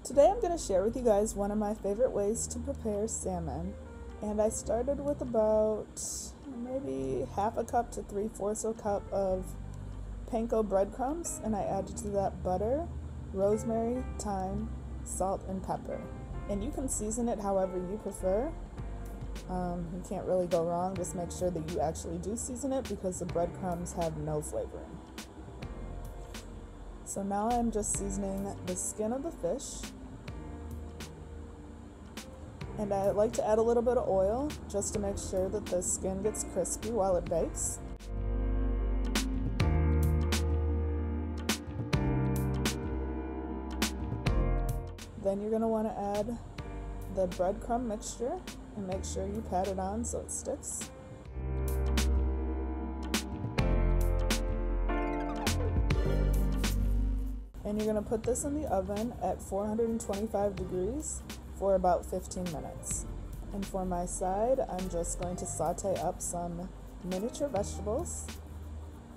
Today I'm going to share with you guys one of my favorite ways to prepare salmon, and I started with about maybe half a cup to 3/4 a cup of Panko breadcrumbs, and I added to that butter, rosemary, thyme, salt, and pepper. And you can season it however you prefer. You can't really go wrong. Just make sure that you actually do season it because the breadcrumbs have no flavoring. So now I'm just seasoning the skin of the fish. And I like to add a little bit of oil just to make sure that the skin gets crispy while it bakes. Then you're going to want to add the breadcrumb mixture and make sure you pat it on so it sticks. And you're going to put this in the oven at 425 degrees for about 15 minutes. And for my side, I'm just going to saute up some miniature vegetables.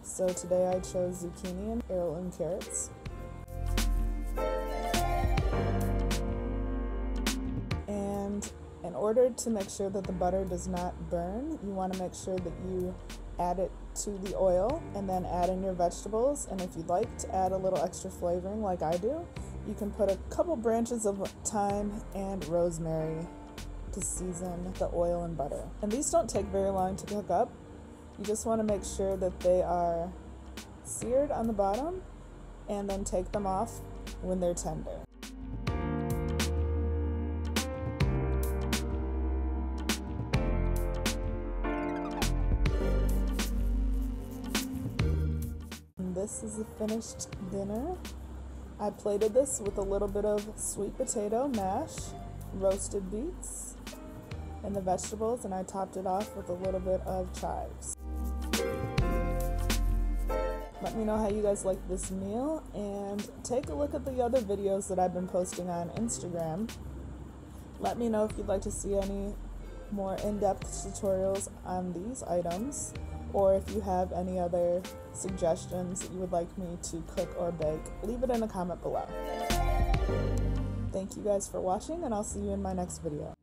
So today I chose zucchini and heirloom carrots. And in order to make sure that the butter does not burn, you want to make sure that you add it to the oil and then add in your vegetables. And if you'd like to add a little extra flavoring like I do, you can put a couple branches of thyme and rosemary to season the oil and butter. And these don't take very long to cook up. You just want to make sure that they are seared on the bottom and then take them off when they're tender. This is the finished dinner. I plated this with a little bit of sweet potato mash, roasted beets, and the vegetables, and I topped it off with a little bit of chives. Let me know how you guys like this meal, and take a look at the other videos that I've been posting on Instagram. Let me know if you'd like to see any more in-depth tutorials on these items, or if you have any other suggestions that you would like me to cook or bake. Leave it in a comment below. Thank you guys for watching, and I'll see you in my next video.